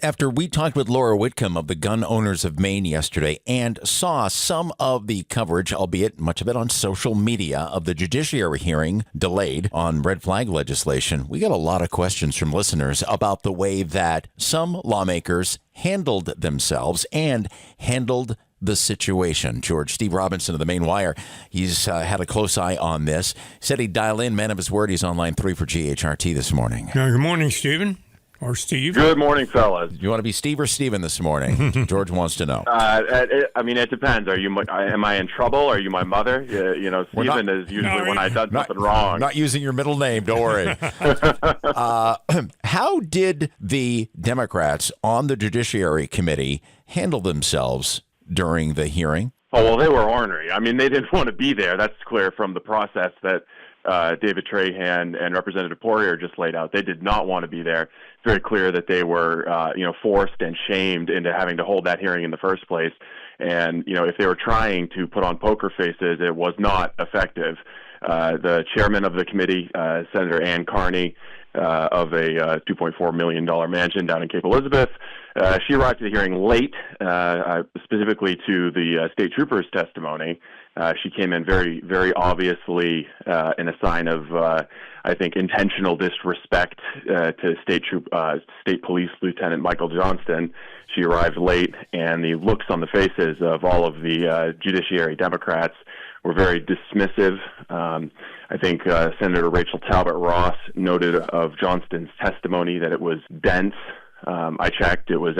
After we talked with Laura Whitcomb of the Gun Owners of Maine yesterday and saw some of the coverage, albeit much of it on social media, of the judiciary hearing delayed on red flag legislation, we got a lot of questions from listeners about the way that some lawmakers handled themselves and handled the situation. Steve Robinson of the Maine Wire, he's had a close eye on this. Said he'd dial in, man of his word. He's on line 3 for GHRT this morning. Good morning, Stephen. Or Steve. Good morning, fellas. You want to be Steve or Steven this morning? George wants to know. It depends. Am I in trouble? Are you my mother? Steven is usually when I've done something wrong. Not using your middle name, don't worry. How did the Democrats on the Judiciary Committee handle themselves during the hearing? Oh, well, they were ornery. I mean, they didn't want to be there. That's clear from the process that David Trahan and Representative Poirier just laid out. They did not want to be there. It's very clear that they were, forced and shamed into having to hold that hearing in the first place. And, if they were trying to put on poker faces, it was not effective. The chairman of the committee, Senator Ann Carney, of a $2.4 million mansion down in Cape Elizabeth, she arrived to the hearing late, specifically to the state trooper's testimony. She came in very, very obviously in a sign of, intentional disrespect to State Police Lieutenant Michael Johnston. She arrived late, and the looks on the faces of all of the Judiciary Democrats were very dismissive. I think Senator Rachel Talbot Ross noted of Johnston's testimony that it was dense. I checked; it was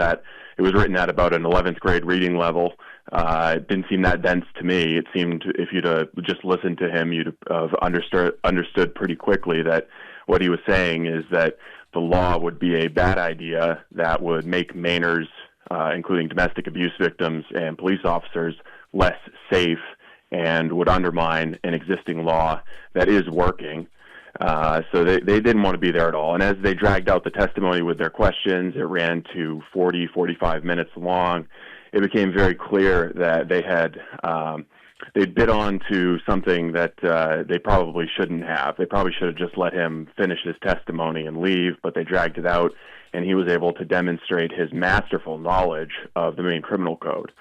written at about an 11th grade reading level. It didn't seem that dense to me. It seemed, if you'd just listened to him, you'd have understood pretty quickly that what he was saying is that the law would be a bad idea that would make Mainers, including domestic abuse victims and police officers, less safe and would undermine an existing law that is working. So they didn't want to be there at all. And as they dragged out the testimony with their questions, it ran to 45 minutes long. It became very clear that they'd bid on to something that they probably shouldn't have. They probably should have just let him finish his testimony and leave, but they dragged it out, and he was able to demonstrate his masterful knowledge of the Maine Criminal Code.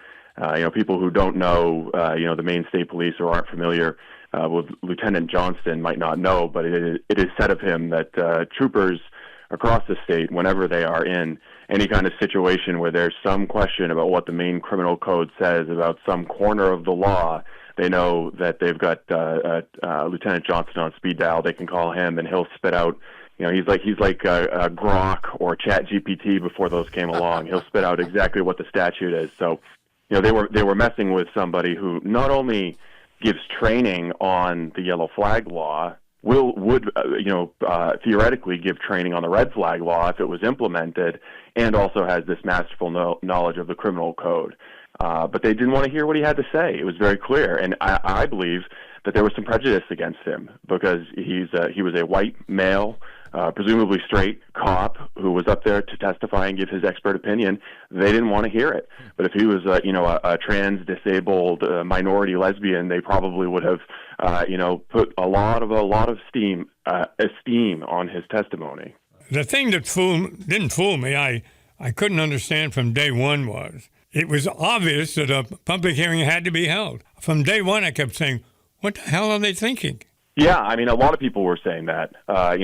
People who don't know, the Maine State Police or aren't familiar with Lieutenant Johnston might not know, but it is said of him that troopers across the state, whenever they are in any kind of situation where there's some question about what the Maine Criminal Code says about some corner of the law, they know that they've got Lieutenant Johnston on speed dial. They can call him, and he'll spit out. He's like Grok or ChatGPT before those came along. He'll spit out exactly what the statute is. So, they were messing with somebody who not only gives training on the yellow flag law, would theoretically give training on the red flag law if it was implemented, and also has this masterful knowledge of the criminal code. But they didn't want to hear what he had to say. It was very clear, and I believe that there was some prejudice against him because he was a white male, presumably straight cop who was up there to testify and give his expert opinion. They didn't want to hear it. But if he was, a trans, disabled, minority lesbian, they probably would have, put a lot of esteem on his testimony. The thing that didn't fool me, I couldn't understand from day one was it was obvious that a public hearing had to be held. From day one, I kept saying, what the hell are they thinking? Yeah, a lot of people were saying that. But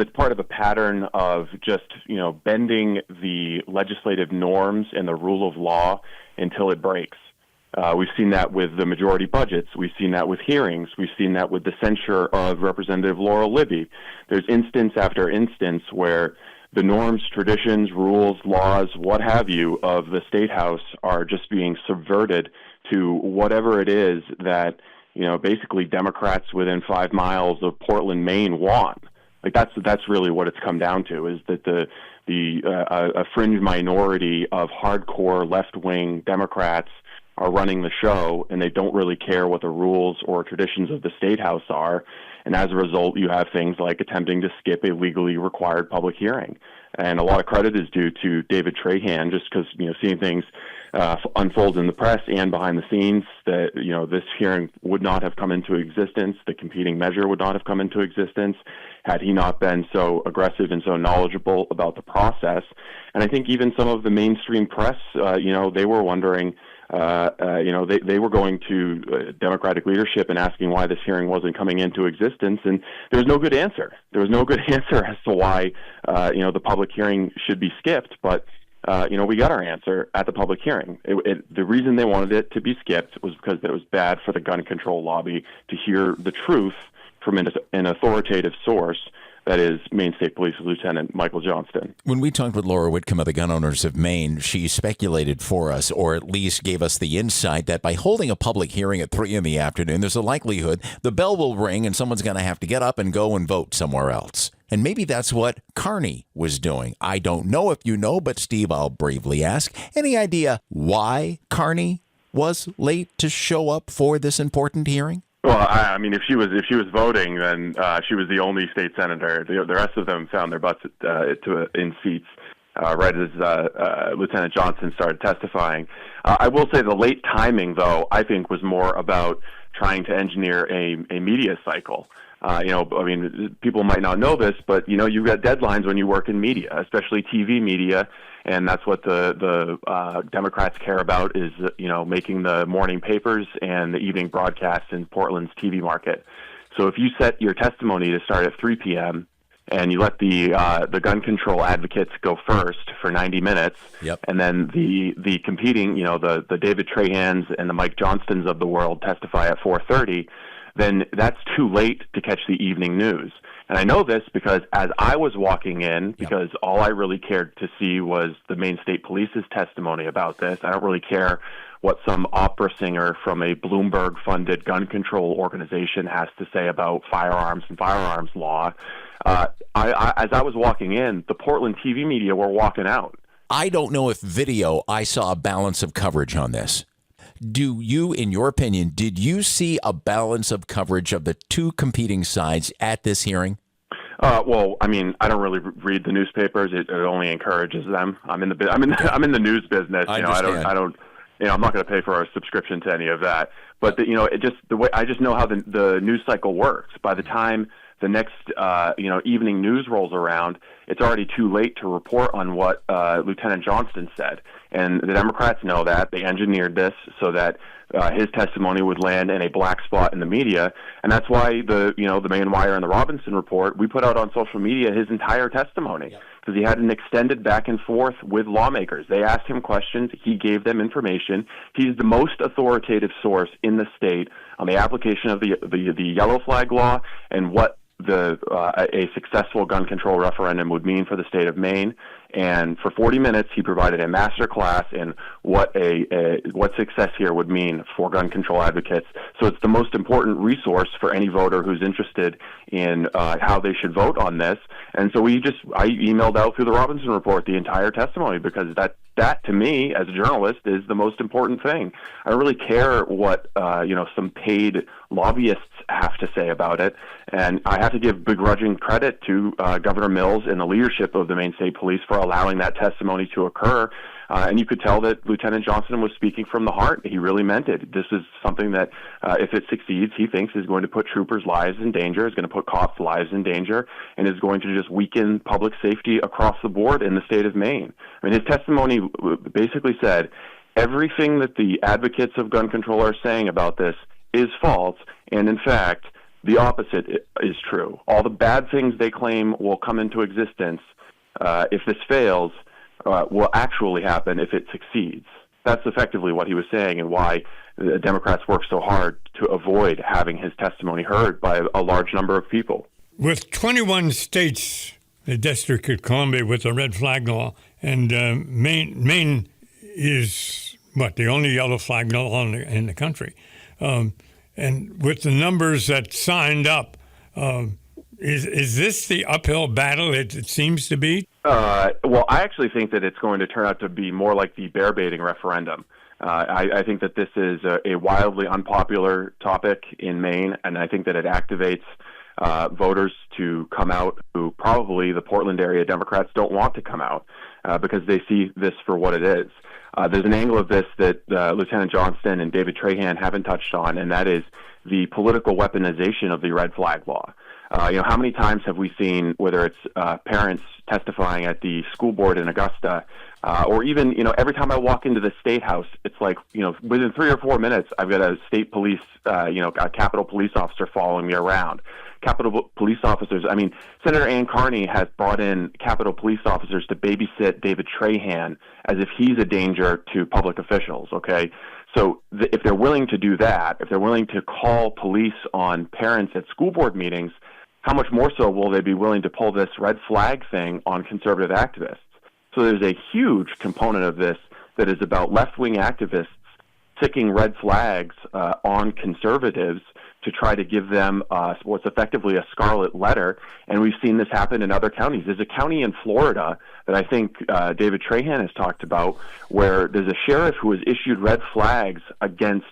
it's part of a pattern of just, bending the legislative norms and the rule of law until it breaks. We've seen that with the majority budgets. We've seen that with hearings. We've seen that with the censure of Representative Laura Libby. There's instance after instance where the norms, traditions, rules, laws, what have you, of the State House are just being subverted to whatever it is that, basically Democrats within 5 miles of Portland, Maine want. Like that's really what it's come down to, is that a fringe minority of hardcore left-wing Democrats are running the show, and they don't really care what the rules or traditions of the State House are. And as a result, you have things like attempting to skip a legally required public hearing. And a lot of credit is due to David Trahan, just because, seeing things unfolds in the press and behind the scenes, that this hearing would not have come into existence. The competing measure would not have come into existence had he not been so aggressive and so knowledgeable about the process. And I think even some of the mainstream press, they were wondering. They were going to Democratic leadership and asking why this hearing wasn't coming into existence, and there was no good answer. There was no good answer as to why, the public hearing should be skipped. But, we got our answer at the public hearing. The reason they wanted it to be skipped was because it was bad for the gun control lobby to hear the truth from an authoritative source. That is Maine State Police Lieutenant Michael Johnston. When we talked with Laura Whitcomb of the Gun Owners of Maine, she speculated for us, or at least gave us the insight, that by holding a public hearing at 3 in the afternoon, there's a likelihood the bell will ring and someone's going to have to get up and go and vote somewhere else. And maybe that's what Carney was doing. I don't know if you know, but Steve, I'll bravely ask, any idea why Carney was late to show up for this important hearing? Well, I mean, if she was voting, then she was the only state senator. The rest of them found their butts in seats right as Lieutenant Johnson started testifying. I will say the late timing, though, I think was more about trying to engineer a media cycle. People might not know this, but you've got deadlines when you work in media, especially TV media. And that's what the Democrats care about is, making the morning papers and the evening broadcasts in Portland's TV market. So if you set your testimony to start at 3 p.m. and you let the gun control advocates go first for 90 minutes, yep. and then the competing, the David Trahans and the Mike Johnstons of the world testify at 4:30, then that's too late to catch the evening news. And I know this because as I was walking in, because all I really cared to see was the Maine State Police's testimony about this. I don't really care what some opera singer from a Bloomberg-funded gun control organization has to say about firearms and firearms law. As I was walking in, the Portland TV media were walking out. I don't know if I saw a balance of coverage on this. Do you, in your opinion, did you see a balance of coverage of the two competing sides at this hearing? Well, I mean, I don't really read the newspapers. It only encourages them. I'm in the news business. I don't. I'm not going to pay for a subscription to any of that. But I just know how the news cycle works. By the time the next evening news rolls around, it's already too late to report on what Lieutenant Johnston said. And the Democrats know that. They engineered this so that his testimony would land in a black spot in the media. And that's why the Maine Wire and the Robinson Report, we put out on social media his entire testimony, because he had an extended back and forth with lawmakers. They asked him questions. He gave them information. He's the most authoritative source in the state on the application of the yellow flag law and what a successful gun control referendum would mean for the state of Maine. And for 40 minutes, he provided a master class in what success here would mean for gun control advocates. So it's the most important resource for any voter who's interested in how they should vote on this. And so I emailed out through the Robinson Report the entire testimony, because that to me, as a journalist, is the most important thing. I don't really care what some paid lobbyists have to say about it, and I have to give begrudging credit to Governor Mills and the leadership of the Maine State Police for allowing that testimony to occur. And you could tell that Lieutenant Johnston was speaking from the heart. He really meant it. This is something that, if it succeeds, he thinks is going to put troopers' lives in danger, is going to put cops' lives in danger, and is going to just weaken public safety across the board in the state of Maine. I mean, his testimony basically said everything that the advocates of gun control are saying about this is false, and in fact, the opposite is true. All the bad things they claim will come into existence if this fails will actually happen if it succeeds. That's effectively what he was saying, and why the Democrats work so hard to avoid having his testimony heard by a large number of people. With 21 states, the District of Columbia with the red flag law, and Maine is, the only yellow flag law in the country. And with the numbers that signed up, is this the uphill battle it seems to be? Well, I actually think that it's going to turn out to be more like the bear baiting referendum. I think that this is a wildly unpopular topic in Maine, and I think that it activates voters to come out who probably the Portland area Democrats don't want to come out. because they see this for what it is. There's an angle of this that Lieutenant Johnston and David Trahan haven't touched on, and that is the political weaponization of the red flag law. How many times have we seen, whether it's parents testifying at the school board in Augusta, or even, every time I walk into the State House, it's like, within 3 or 4 minutes, I've got a state police, a Capitol police officer following me around. Capitol police officers, Senator Ann Carney has brought in Capitol police officers to babysit David Trahan as if he's a danger to public officials, okay? So if they're willing to do that, if they're willing to call police on parents at school board meetings, how much more so will they be willing to pull this red flag thing on conservative activists? So there's a huge component of this that is about left-wing activists sticking red flags on conservatives to try to give them what's effectively a scarlet letter, and we've seen this happen in other counties. There's a county in Florida that I think David Trahan has talked about where there's a sheriff who has issued red flags against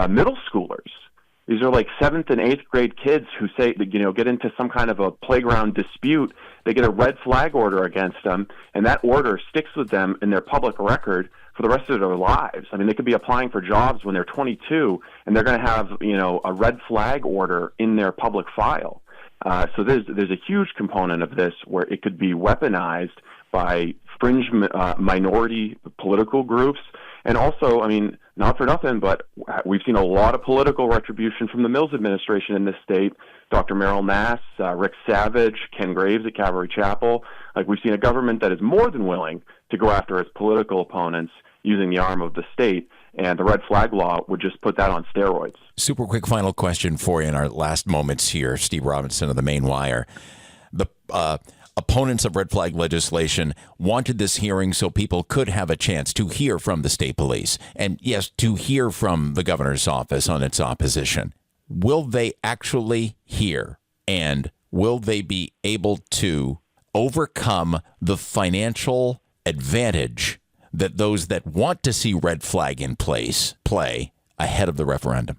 middle schoolers. These are like 7th and 8th grade kids who say, get into some kind of a playground dispute. They get a red flag order against them, and that order sticks with them in their public record for the rest of their lives. They could be applying for jobs when they're 22, and they're going to have, a red flag order in their public file. So there's a huge component of this where it could be weaponized by fringe minority political groups. And also, not for nothing, but we've seen a lot of political retribution from the Mills administration in this state. Dr. Merrill Nass, Rick Savage, Ken Graves at Calvary Chapel. We've seen a government that is more than willing to go after its political opponents using the arm of the state, and the red flag law would just put that on steroids. Super quick final question for you in our last moments here. Steve Robinson of the Main Wire. The opponents of red flag legislation wanted this hearing so people could have a chance to hear from the state police and, yes, to hear from the governor's office on its opposition. Will they actually hear, and will they be able to overcome the financial advantage that those that want to see red flag in place play ahead of the referendum?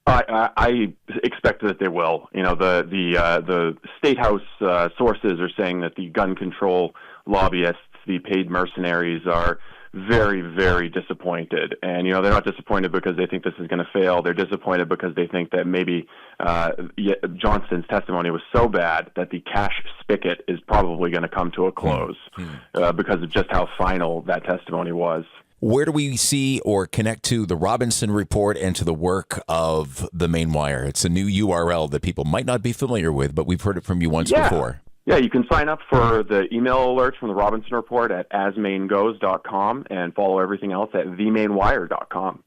I expect that they will. The State House sources are saying that the gun control lobbyists, the paid mercenaries, are very, very disappointed. And, they're not disappointed because they think this is going to fail. They're disappointed because they think that maybe Johnston's testimony was so bad that the cash spigot is probably going to come to a close because of just how final that testimony was. Where do we see or connect to the Robinson Report and to the work of the Main Wire? It's a new URL that people might not be familiar with, but we've heard it from you once before. Yeah, you can sign up for the email alerts from the Robinson Report at asmaingoes.com and follow everything else at themainwire.com.